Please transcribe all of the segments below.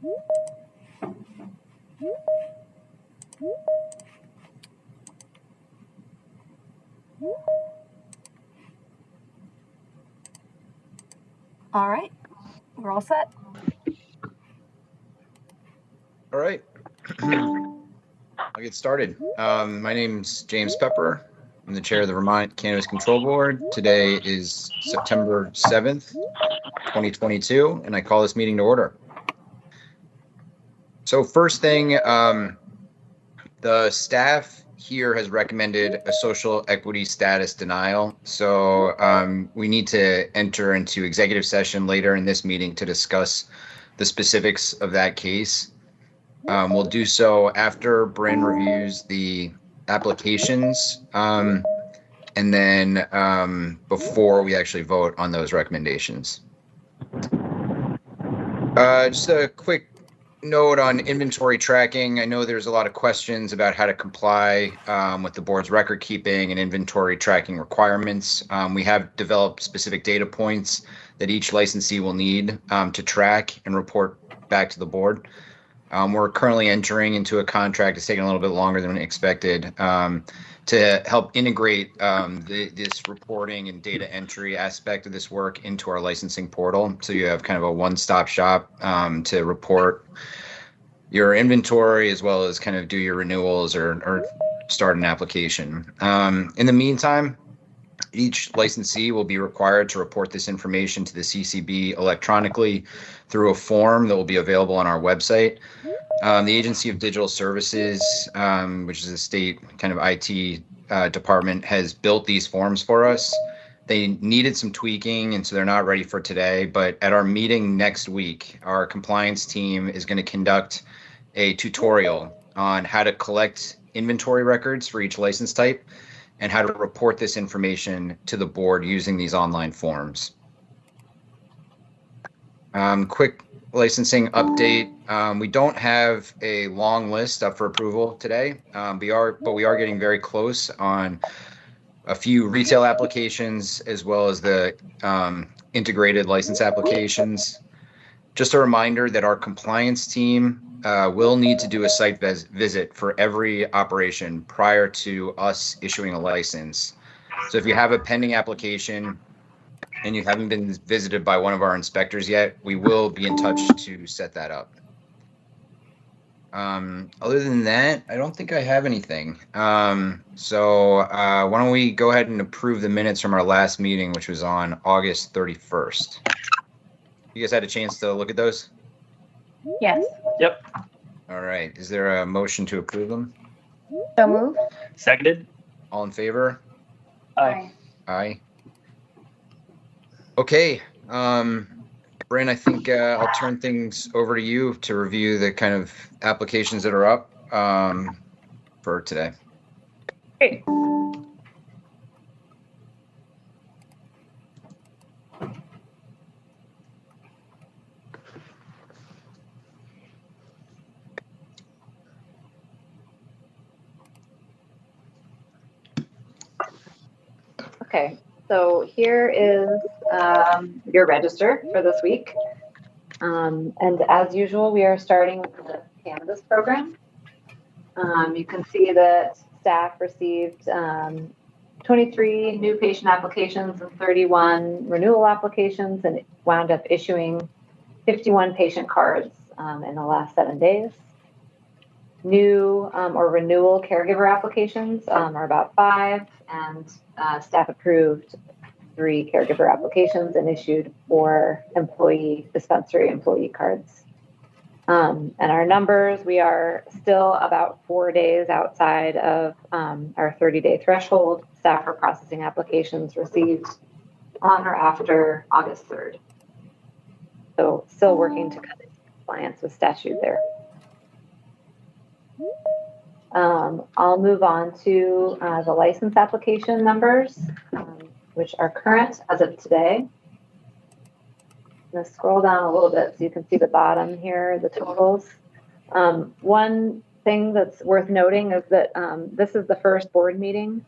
All right, we're all set. All right, I'll get started. My name's James Pepper. I'm the chair of the Vermont Cannabis Control Board. Today is September 7th, 2022, and I call this meeting to order. So first thing, the staff here has recommended a social equity status denial. So we need to enter into executive session later in this meeting to discuss the specifics of that case. We'll do so after Bryn reviews the applications and then before we actually vote on those recommendations. Just a quick note on inventory tracking. I know there's a lot of questions about how to comply with the board's record keeping and inventory tracking requirements. We have developed specific data points that each licensee will need to track and report back to the board. We're currently entering into a contract. It's taking a little bit longer than expected to help integrate this reporting and data entry aspect of this work into our licensing portal. So you have kind of a one-stop shop to report your inventory as well as kind of do your renewals or start an application. In the meantime, each licensee will be required to report this information to the CCB electronically through a form that will be available on our website. The Agency of Digital Services, which is a state kind of IT department, has built these forms for us. They needed some tweaking, and so they're not ready for today. But at our meeting next week, our compliance team is going to conduct a tutorial on how to collect inventory records for each license type and how to report this information to the board using these online forms. Quick licensing update. We don't have a long list up for approval today. But we are getting very close on a few retail applications as well as the integrated license applications. Just a reminder that our compliance team will need to do a site visit for every operation prior to us issuing a license. So if you have a pending application and you haven't been visited by one of our inspectors yet, we will be in touch to set that up. Other than that, I don't think I have anything. So why don't we go ahead and approve the minutes from our last meeting, which was on August 31st. You guys had a chance to look at those? Yes. Yep. All right. Is there a motion to approve them? So moved. Seconded. All in favor? Aye. Aye. Okay. Bryn, I think I'll turn things over to you to review the kind of applications that are up for today. Great. Okay, so here is your register for this week. And as usual, we are starting with the cannabis program. You can see that staff received 23 new patient applications and 31 renewal applications, and wound up issuing 51 patient cards in the last 7 days. New or renewal caregiver applications are about 5, and staff approved 3 caregiver applications and issued 4 dispensary employee cards. And our numbers, we are still about 4 days outside of our 30-day threshold. Staff are processing applications received on or after August 3rd. So still working to come into compliance with statute there. I'll move on to the license application numbers, which are current as of today. I'm going to scroll down a little bit so you can see the bottom here, the totals. One thing that's worth noting is that this is the first board meeting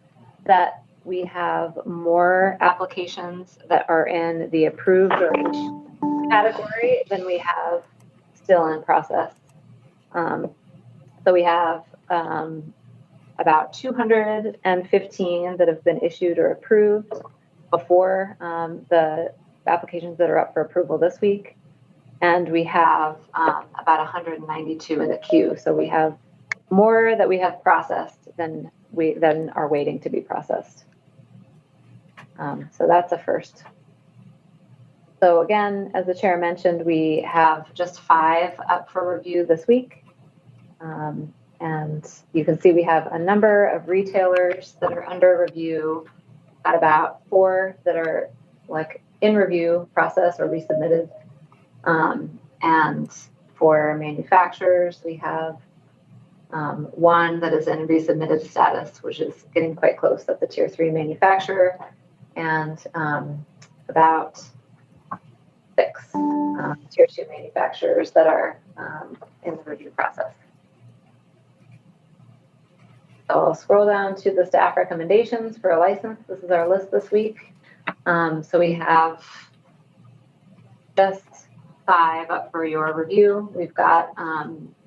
that we have more applications that are in the approved or category than we have still in process. So we have about 215 that have been issued or approved before the applications that are up for approval this week. And we have about 192 in the queue. So we have more that we have processed than are waiting to be processed. So that's a first. So again, as the chair mentioned, we have just 5 up for review this week. And you can see we have a number of retailers that are under review, at about 4 that are like in review process or resubmitted. And for manufacturers, we have 1 that is in resubmitted status, which is getting quite close. That's a tier 3 manufacturer, and about 6 tier 2 manufacturers that are in the review process. So I'll scroll down to the staff recommendations for a license. This is our list this week. So we have just 5 up for your review. We've got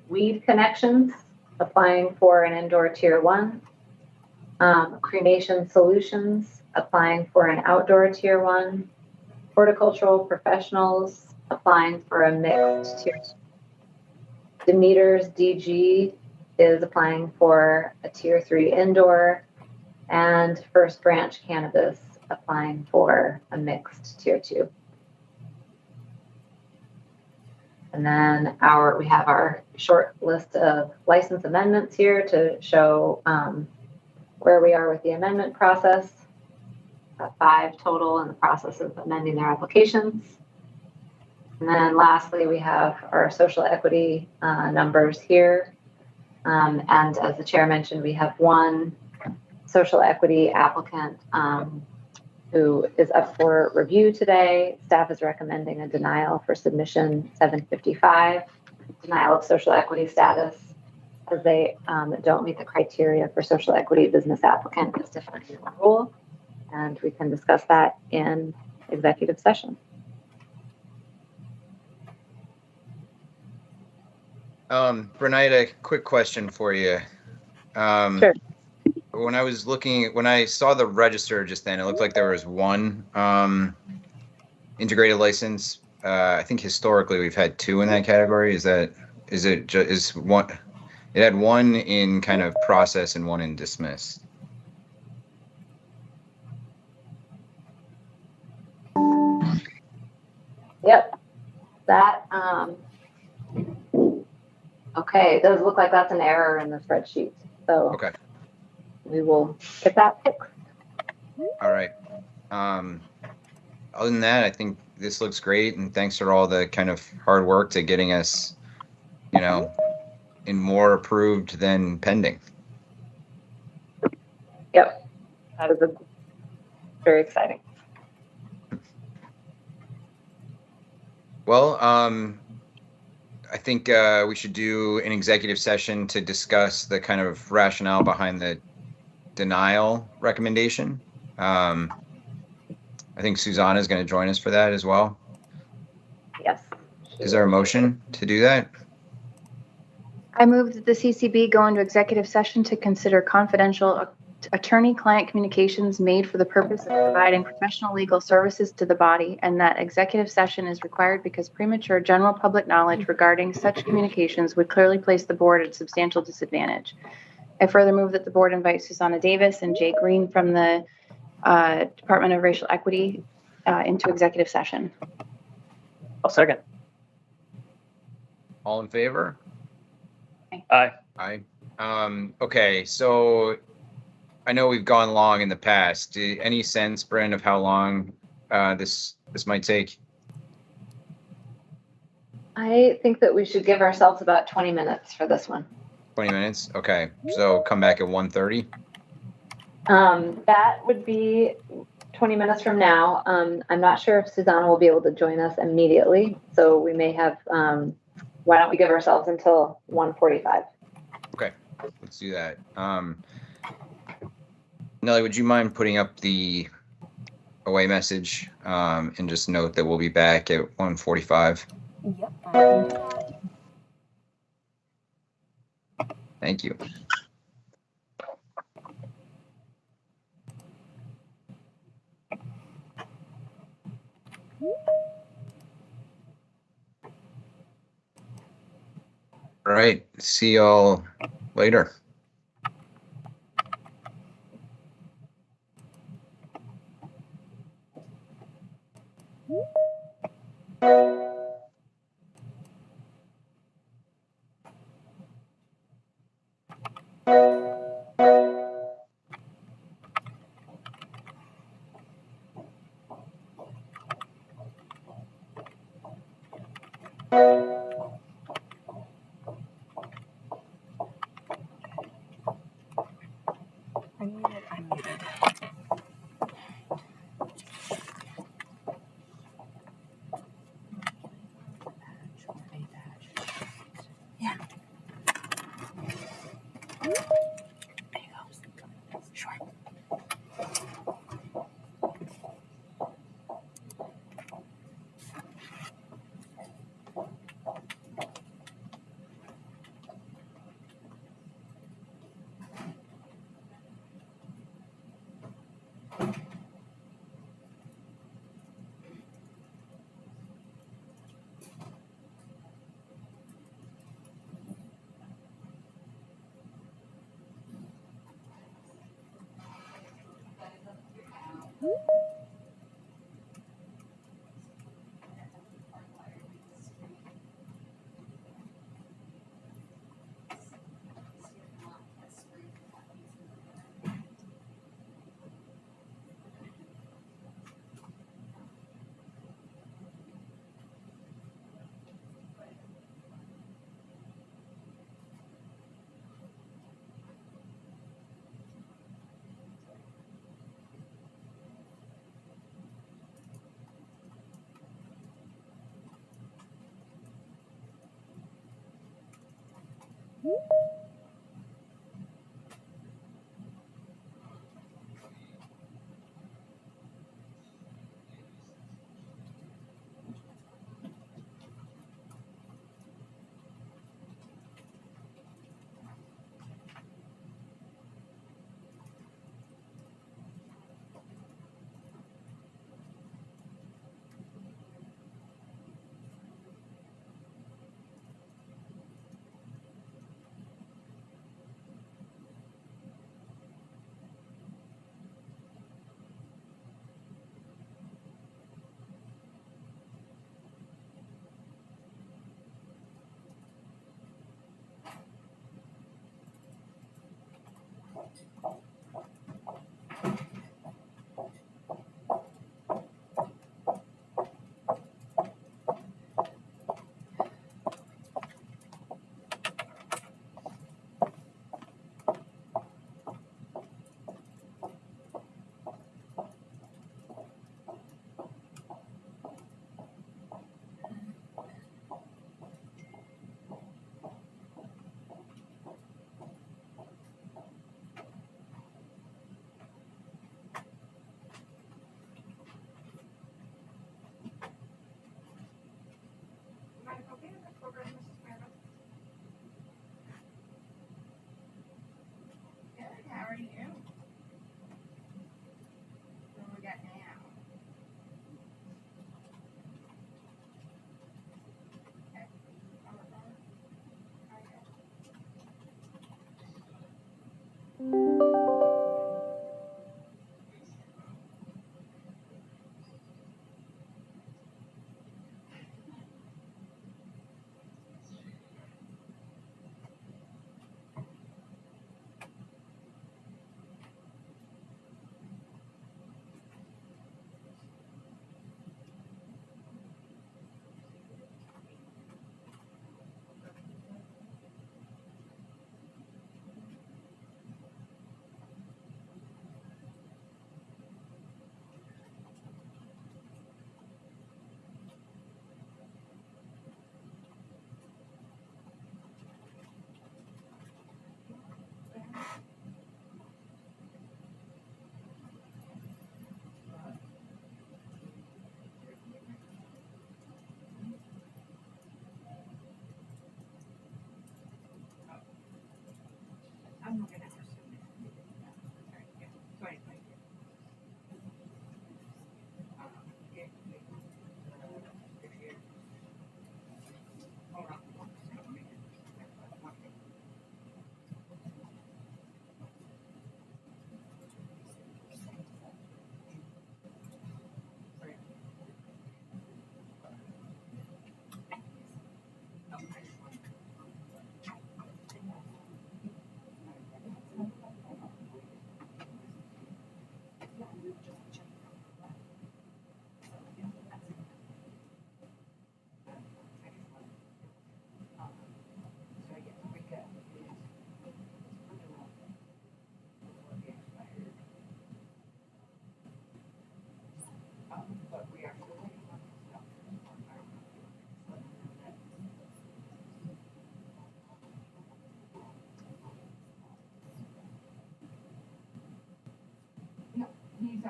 Weed Connections applying for an indoor tier 1, Cremation Solutions applying for an outdoor tier 1, Horticultural Professionals applying for a mixed tier 2. Demeter's DG is applying for a tier 3 indoor, and First Branch Cannabis applying for a mixed tier 2. And then we have our short list of license amendments here to show where we are with the amendment process. 5 total in the process of amending their applications. And then lastly, we have our social equity numbers here. And as the chair mentioned, we have 1 social equity applicant who is up for review today. Staff is recommending a denial for submission 755, denial of social equity status, as they don't meet the criteria for social equity business applicant as defined in the rule. And we can discuss that in executive session. Renita, a quick question for you. Sure. When I saw the register just then, it looked like there was 1 integrated license. I think historically we've had 2 in that category. Is one? It had 1 in kind of process and 1 in dismiss. Yep. That, okay, it does look like that's an error in the spreadsheet. So Okay. We will get that fixed. All right. Other than that, I think this looks great, and thanks for all the kind of hard work to getting us, in more approved than pending. Yep. That is very exciting. Well, I think we should do an executive session to discuss the kind of rationale behind the denial recommendation. I think Susanna is going to join us for that as well. Yes. Is there a motion to do that? I move that the CCB go into executive session to consider confidential attorney-client communications made for the purpose of providing professional legal services to the body, and that executive session is required because premature general public knowledge regarding such communications would clearly place the board at a substantial disadvantage. I further move that the board invite Susanna Davis and Jay Green from the Department of Racial Equity into executive session. I'll second. All in favor? Aye. Aye. Okay, so I know we've gone long in the past. Any sense, Brent, of how long this might take? I think that we should give ourselves about 20 minutes for this one. 20 minutes? Okay, so come back at 1:30? That would be 20 minutes from now. I'm not sure if Susanna will be able to join us immediately, so we may have, why don't we give ourselves until 1:45? Okay, let's do that. Nellie, would you mind putting up the away message and just note that we'll be back at 1:45? Yep. Thank you. All right. See y'all later.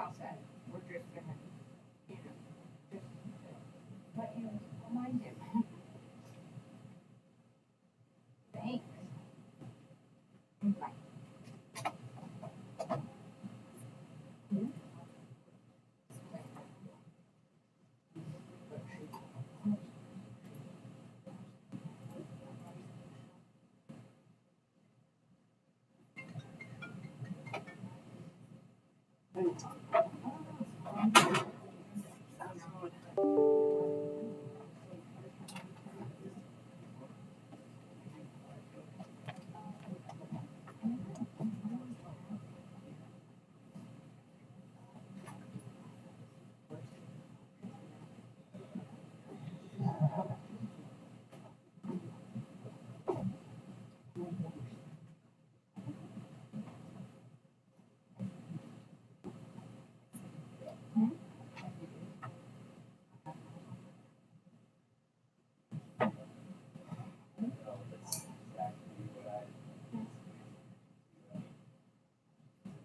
all set. We're just gonna, just let you remind him. Thanks. Bye.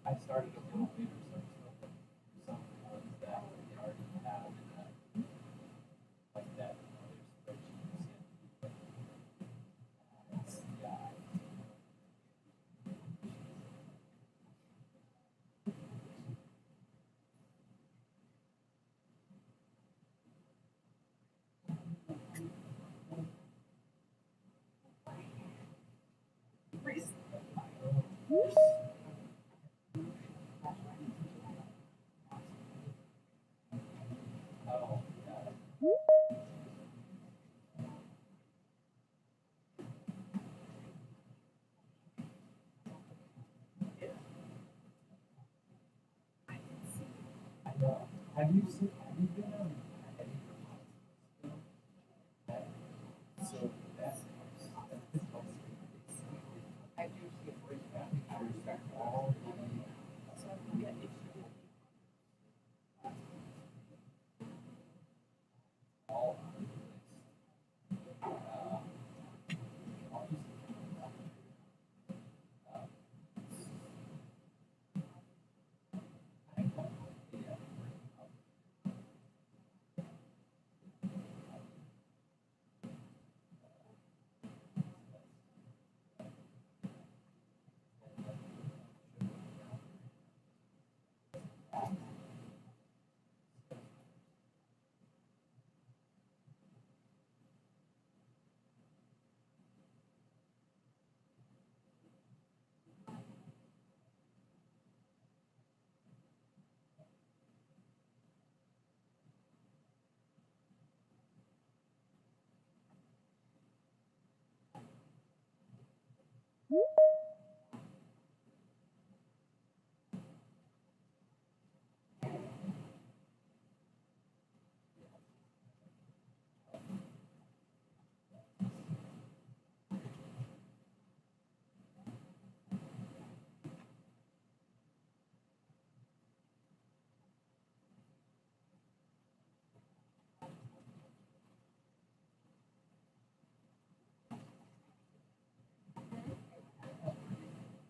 I started a little bit or some ones that we already have like that other spreadsheets. Yeah. Oh, yeah. I know. Have you been on any so that's I do see it for all all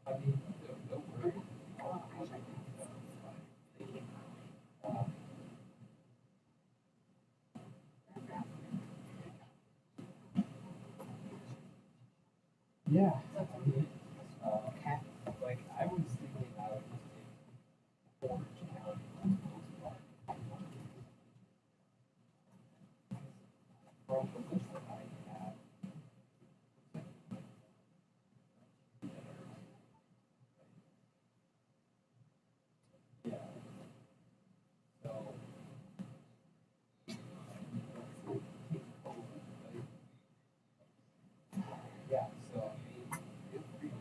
I mean, don't worry. Yeah. Like I was thinking I would just take Orange County for the most part. From the list that I have. Yeah. So. Yeah, so I mean, feel free to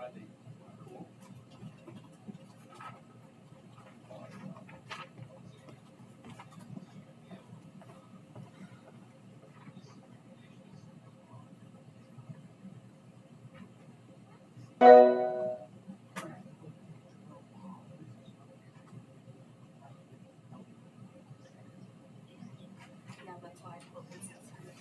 Friday. Yeah, that's why I told him to send it.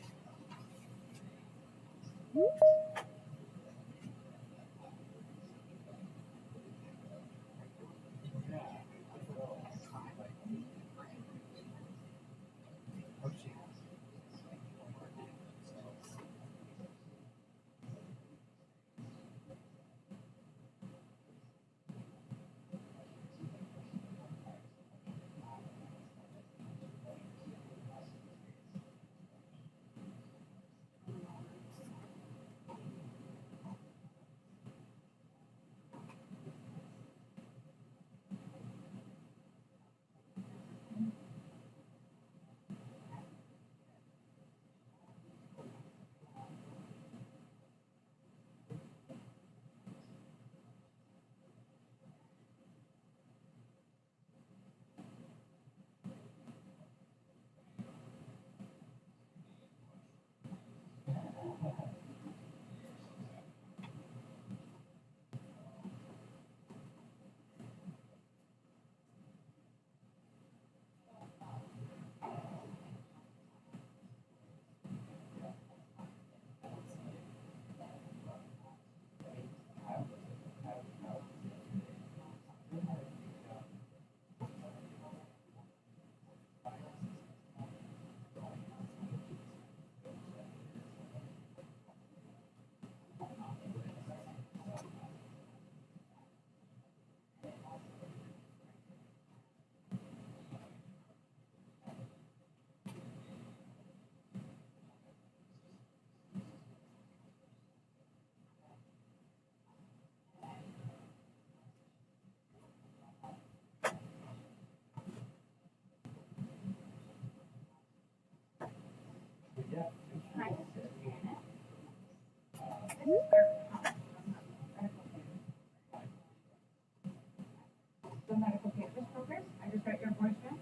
The medical cannabis program. I just got your voicemail.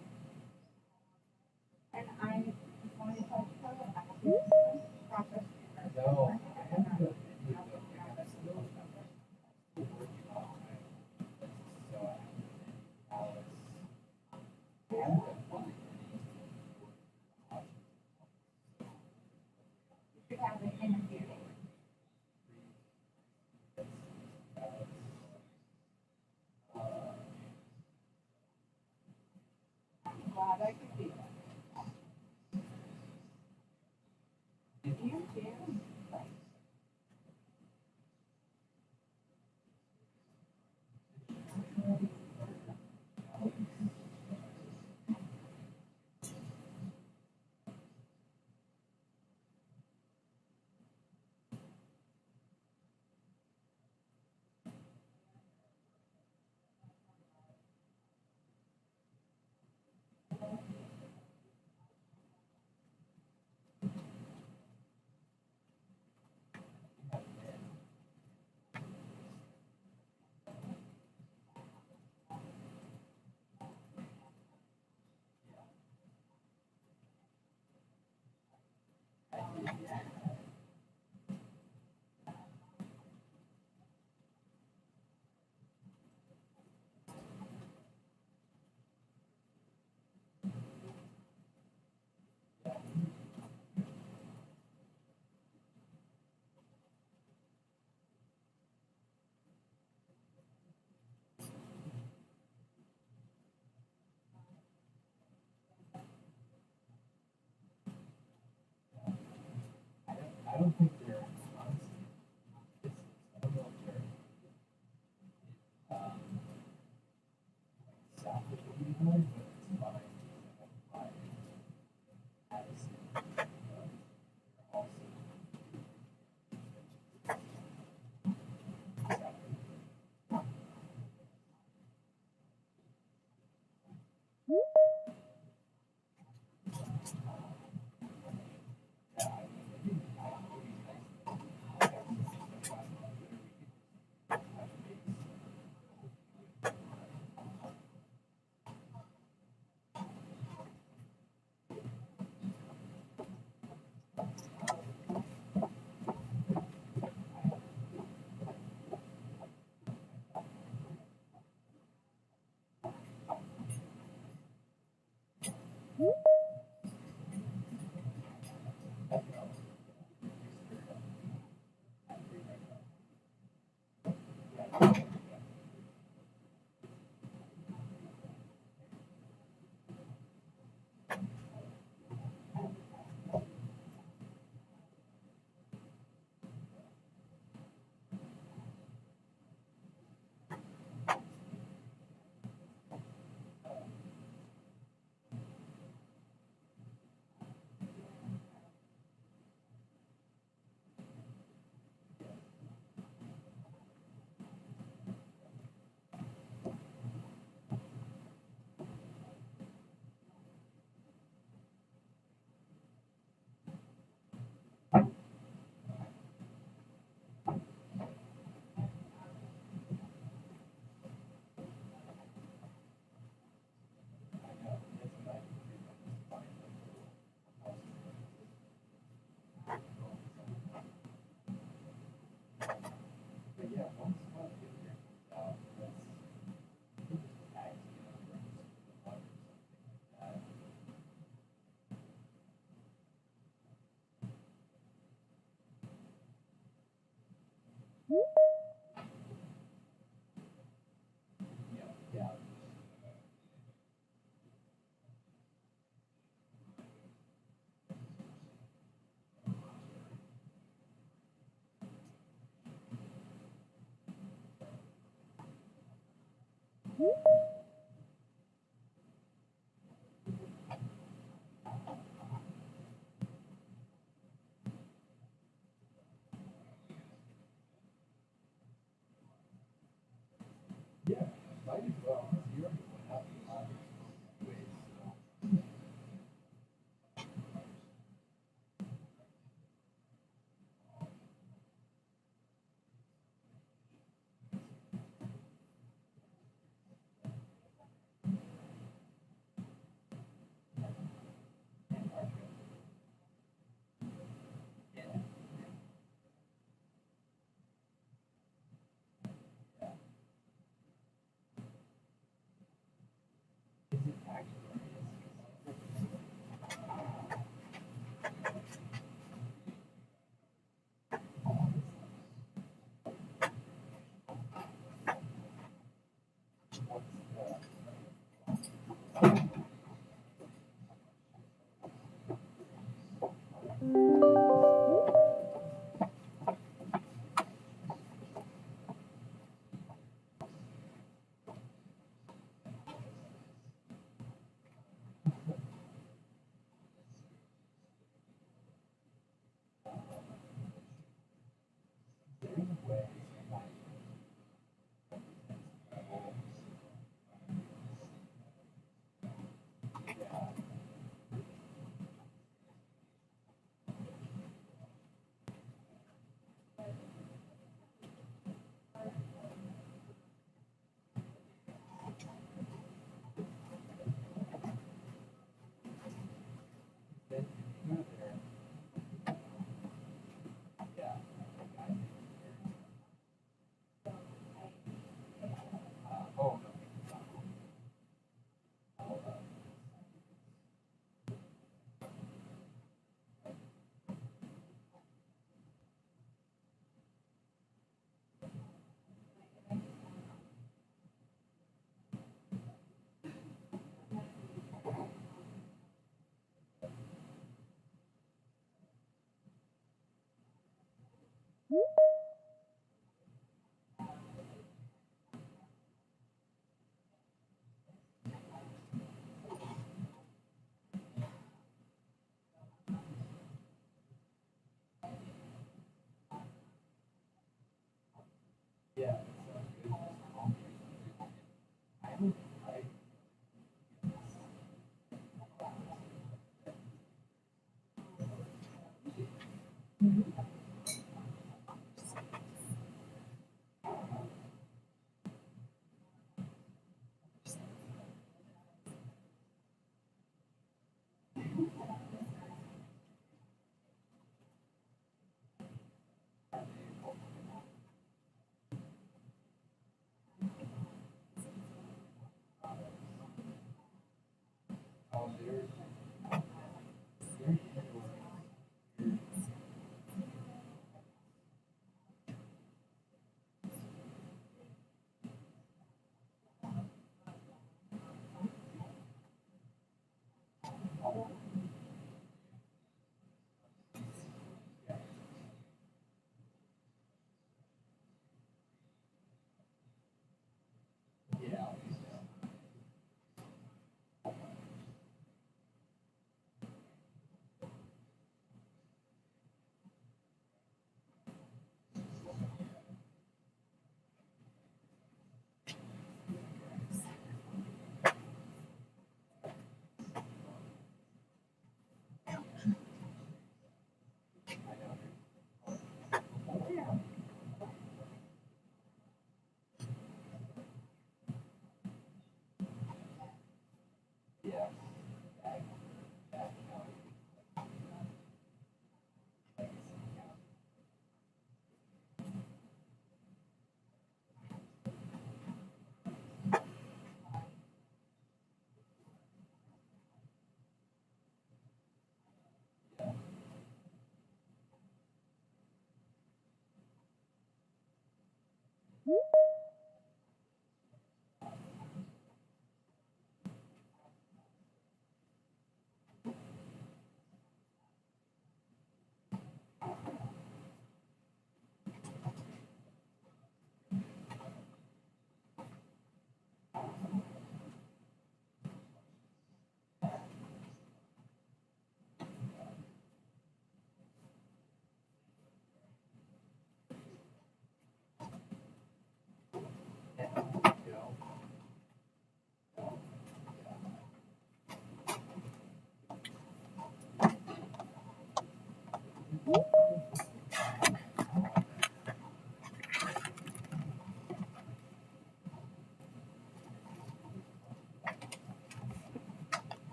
And I just wanted to tell you about the process. No, I haven't done any of those. I'm still working on my, so I have Alex. I haven't done one. You should have an interview. I'm glad I could be there. You too.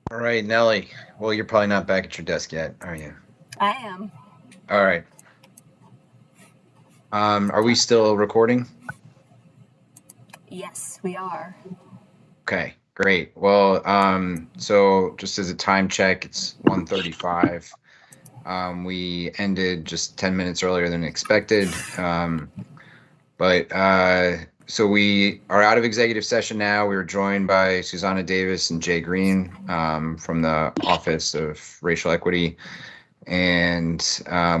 All right, Nellie. Well, you're probably not back at your desk yet, are you? I am. All right. Are we still recording? Yes, we are. Okay, great. Well, so just as a time check, it's 1:35. We ended just 10 minutes earlier than expected. So we are out of executive session now. We were joined by Susanna Davis and Jay Green from the Office of Racial Equity. And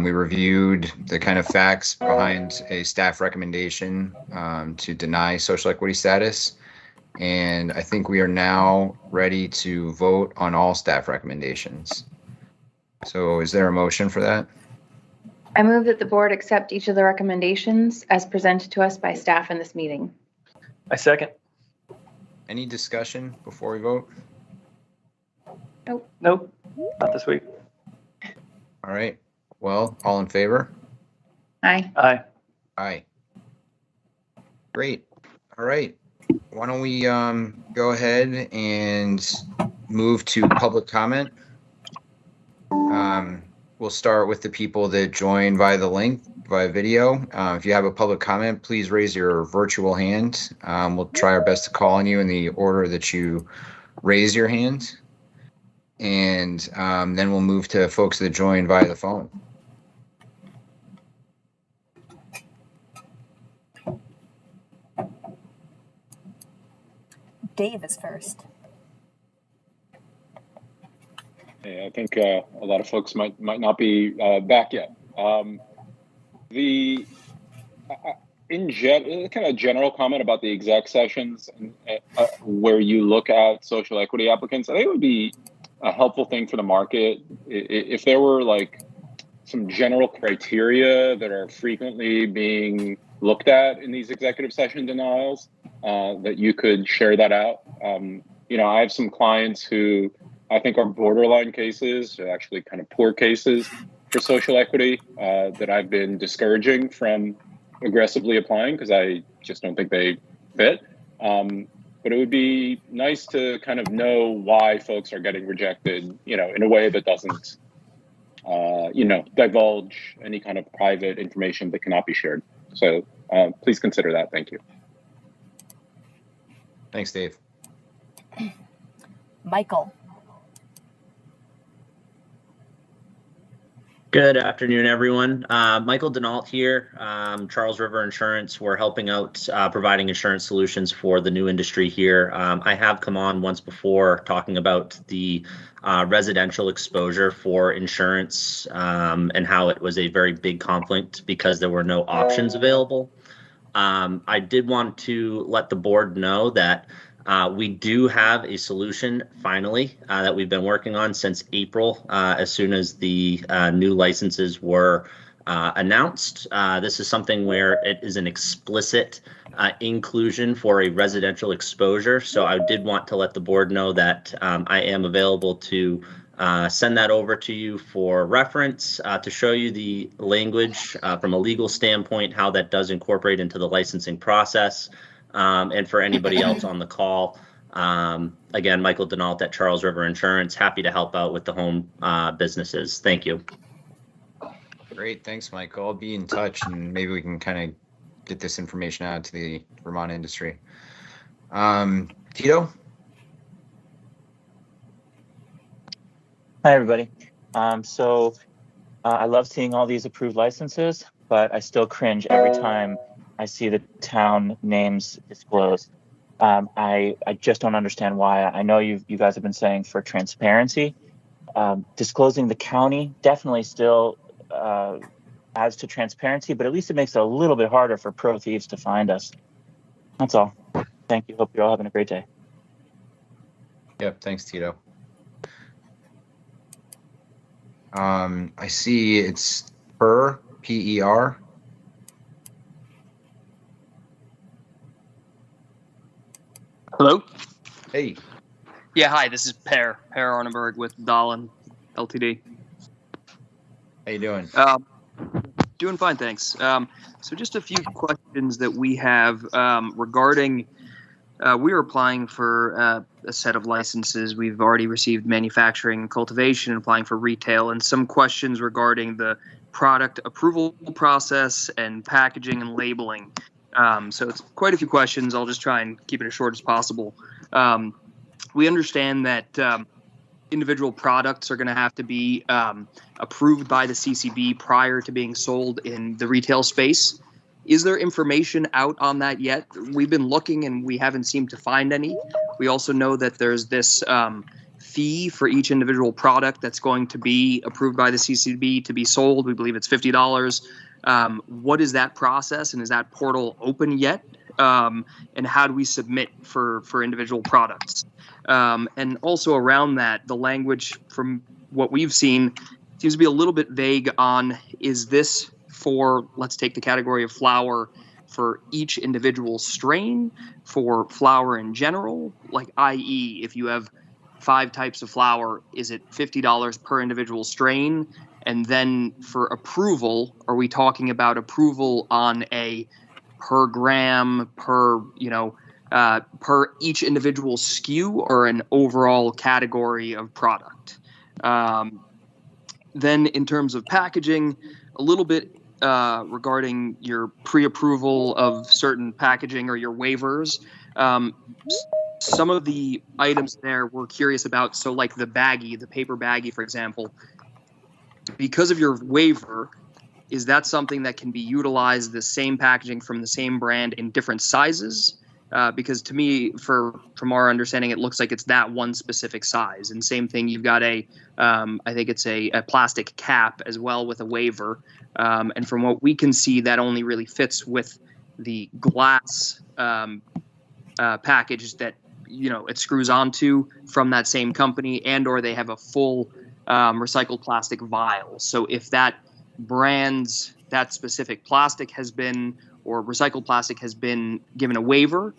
we reviewed the kind of facts behind a staff recommendation to deny social equity status. And I think we are now ready to vote on all staff recommendations. So is there a motion for that? I move that the board accept each of the recommendations as presented to us by staff in this meeting. I second. Any discussion before we vote? Nope, not this week. All right. Well, all in favor? Aye. Aye. Aye. Great. All right. Why don't we go ahead and move to public comment? We'll start with the people that joined via the link, via video. If you have a public comment, please raise your virtual hand. We'll try our best to call on you in the order that you raise your hand. And then we'll move to folks that joined via the phone. Dave is first. Yeah, I think a lot of folks might not be back yet. Kind of general comment about the exec sessions and, where you look at social equity applicants, I think it would be a helpful thing for the market if there were like some general criteria that are frequently being looked at in these executive session denials, that you could share that out. I have some clients who I think are borderline cases, or actually kind of poor cases for social equity, that I've been discouraging from aggressively applying because I just don't think they fit. But it would be nice to kind of know why folks are getting rejected, in a way that doesn't, divulge any kind of private information that cannot be shared. So please consider that. Thank you. Thanks, Dave. Michael. Good afternoon, everyone. Michael Denault here, Charles River Insurance. We're helping out providing insurance solutions for the new industry here. I have come on once before talking about the residential exposure for insurance and how it was a very big conflict because there were no options available. I did want to let the board know that we do have a solution finally that we've been working on since April, as soon as the new licenses were announced. This is something where it is an explicit inclusion for a residential exposure. So I did want to let the board know that I am available to send that over to you for reference, to show you the language from a legal standpoint, how that does incorporate into the licensing process. And for anybody else on the call, again, Michael Denault at Charles River Insurance, happy to help out with the home businesses. Thank you. Great, thanks, Michael. I'll be in touch, and maybe we can kind of get this information out to the Vermont industry. Tito? Hi, everybody. I love seeing all these approved licenses, but I still cringe every time I see the town names disclosed. I just don't understand why. I know you guys have been saying for transparency, disclosing the county definitely still adds to transparency, but at least it makes it a little bit harder for pro thieves to find us. That's all. Thank you. Hope you're all having a great day. Yep, thanks, Tito. I see it's Per, P-E-R. Hello? Hey. Yeah, hi, this is Per Arneberg with Dahlin Ltd. How you doing? Doing fine, thanks. So just a few questions that we have regarding, we are applying for a set of licenses. We've already received manufacturing and cultivation and applying for retail, and some questions regarding the product approval process and packaging and labeling. So it's quite a few questions. I'll just try and keep it as short as possible. We understand that individual products are going to have to be approved by the CCB prior to being sold in the retail space. Is there information out on that yet? We've been looking and we haven't seemed to find any. We also know that there's this fee for each individual product that's going to be approved by the CCB to be sold. We believe it's $50. What is that process, and is that portal open yet? And how do we submit for individual products? And also around that, the language from what we've seen seems to be a little bit vague on, is this for, let's take the category of flower, for each individual strain, for flower in general? Like, i.e., if you have 5 types of flower, is it $50 per individual strain? And then for approval, are we talking about approval on a per gram, per each individual SKU, or an overall category of product? Then in terms of packaging, a little bit regarding your pre-approval of certain packaging or your waivers. Some of the items there we're curious about. So like the baggie, the paper baggie, for example, because of your waiver, is that something that can be utilized, the same packaging from the same brand in different sizes? Because to me, from our understanding, it looks like it's that one specific size. And same thing, you've got I think it's a plastic cap as well with a waiver. And from what we can see, that only really fits with the glass package that, it screws onto from that same company, and or they have a full recycled plastic vial. So if that that specific plastic has been, or recycled plastic has been given a waiver,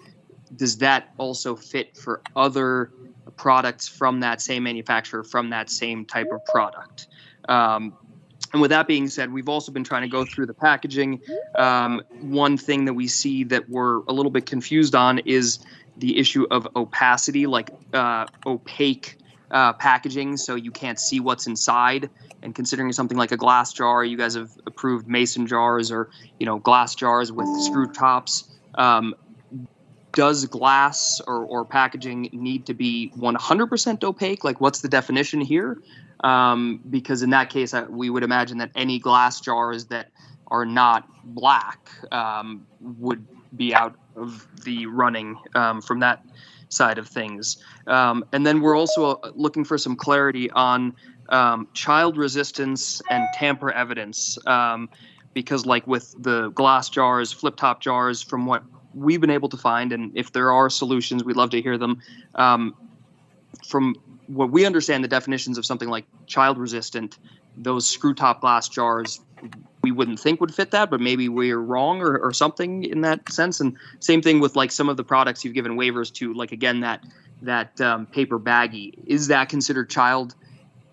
does that also fit for other products from that same manufacturer, from that same type of product? And with that being said, we've also been trying to go through the packaging. One thing that we see that we're a little bit confused on is the issue of opacity, like opaque packaging, so you can't see what's inside. And considering something like a glass jar, you guys have approved mason jars or glass jars with screw tops. Does glass or packaging need to be 100% opaque? Like, what's the definition here? Because in that case, we would imagine that any glass jars that are not black would be out of the running from that side of things. And then we're also looking for some clarity on child resistance and tamper evidence, because like with the glass jars, flip top jars, from what we've been able to find, and if there are solutions, we'd love to hear them. From what we understand, the definitions of something like child resistant, those screw top glass jars, we wouldn't think would fit that, but maybe we're wrong or something in that sense. And same thing with like some of the products you've given waivers to, like again, that paper baggie, is that considered child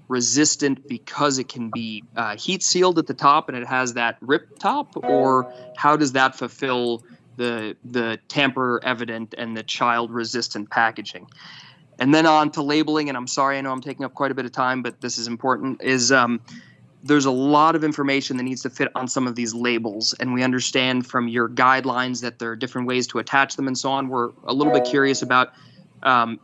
resistant because it can be heat sealed at the top and it has that rip top, or how does that fulfill the tamper evident and the child resistant packaging. And then on to labeling, and I'm sorry, I know I'm taking up quite a bit of time, but this is important, is there's a lot of information that needs to fit on some of these labels. And we understand from your guidelines that there are different ways to attach them and so on. We're a little bit curious about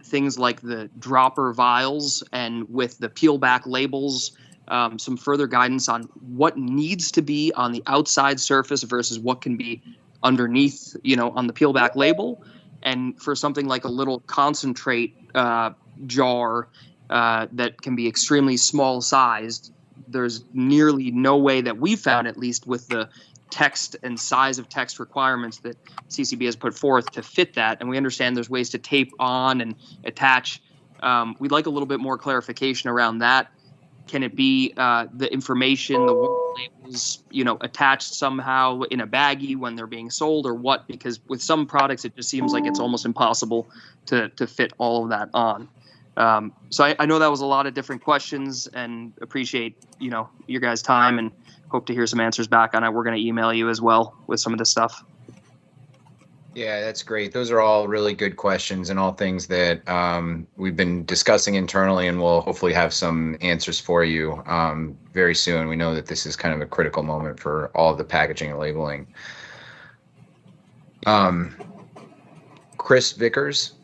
things like the dropper vials and with the peel back labels, some further guidance on what needs to be on the outside surface versus what can be underneath, on the peel back label. And for something like a little concentrate jar that can be extremely small sized, there's nearly no way that we found, at least with the text and size of text requirements that CCB has put forth, to fit that. And we understand there's ways to tape on and attach. We'd like a little bit more clarification around that. Can it be the information, the labels, attached somehow in a baggie when they're being sold, or what? Because with some products, it just seems like it's almost impossible to fit all of that on. So I know that was a lot of different questions, and appreciate your guys' time, and hope to hear some answers back on it. We're going to email you as well with some of this stuff. Yeah, that's great. Those are all really good questions and all things that we've been discussing internally, and we'll hopefully have some answers for you very soon. We know that this is kind of a critical moment for all of the packaging and labeling. Chris Vickers.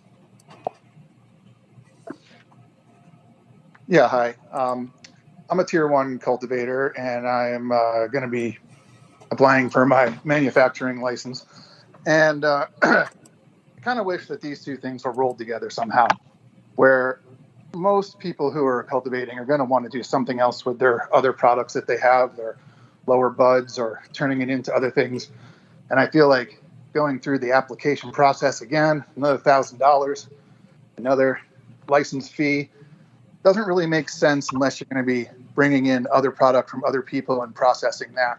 Yeah, hi. I'm a tier 1 cultivator, and I'm going to be applying for my manufacturing license. And I kind of wish that these two things were rolled together somehow, where most people who are cultivating are going to want to do something else with their other products that they have, their lower buds, or turning it into other things. And I feel like going through the application process again, another $1,000, another license fee, doesn't really make sense unless you're going to be bringing in other product from other people and processing that.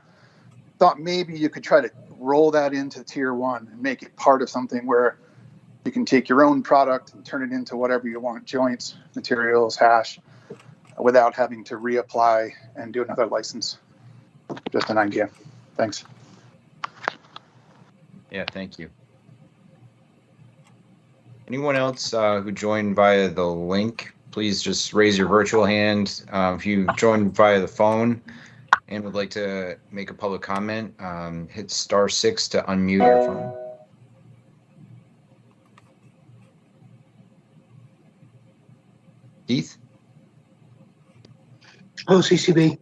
Thought maybe you could try to roll that into tier 1 and make it part of something where you can take your own product and turn it into whatever you want, joints, materials, hash, without having to reapply and do another license. Just an idea. Thanks. Yeah, thank you. Anyone else who joined via the link, please just raise your virtual hand. If you joined via the phone and would like to make a public comment, hit *6 to unmute your phone. Keith? Hello, CCB.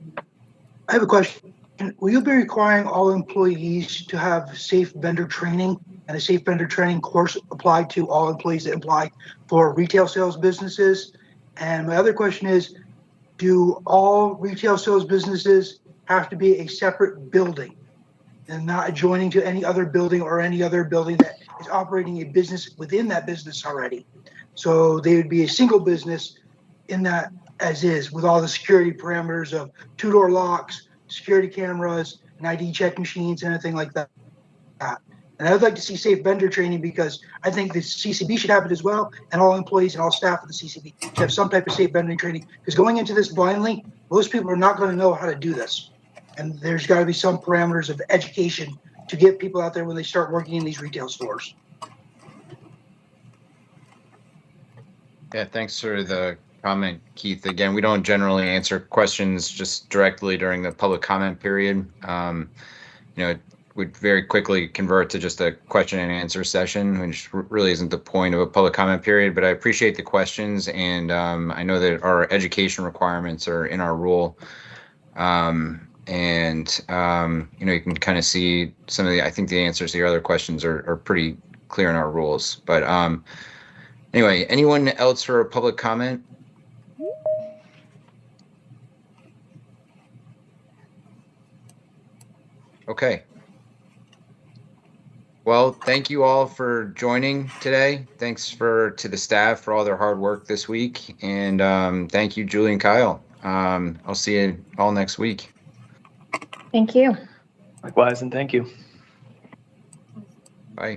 I have a question. Will you be requiring all employees to have safe vendor training and a safe vendor training course applied to all employees that apply for retail sales businesses? And my other question is, do all retail sales businesses have to be a separate building and not adjoining to any other building or any other building that is operating a business within that business already? So they would be a single business in that as is, with all the security parameters of 2-door locks, security cameras, and ID check machines, and anything like that. And I would like to see safe vendor training, because I think the CCB should have it as well, and all employees and all staff of the CCB should have some type of safe vendor training. Because going into this blindly, most people are not going to know how to do this. And there's got to be some parameters of education to get people out there when they start working in these retail stores. Yeah, thanks for the comment, Keith. Again, we don't generally answer questions just directly during the public comment period. It would very quickly convert to just a question and answer session, which really isn't the point of a public comment period. But I appreciate the questions, and I know that our education requirements are in our rule. You can kind of see some of I think the answers to your other questions are pretty clear in our rules. But anyway, anyone else for a public comment? Okay. Well, thank you all for joining today. Thanks to the staff for all their hard work this week. And thank you, Julie and Kyle. I'll see you all next week. Thank you. Likewise, and thank you.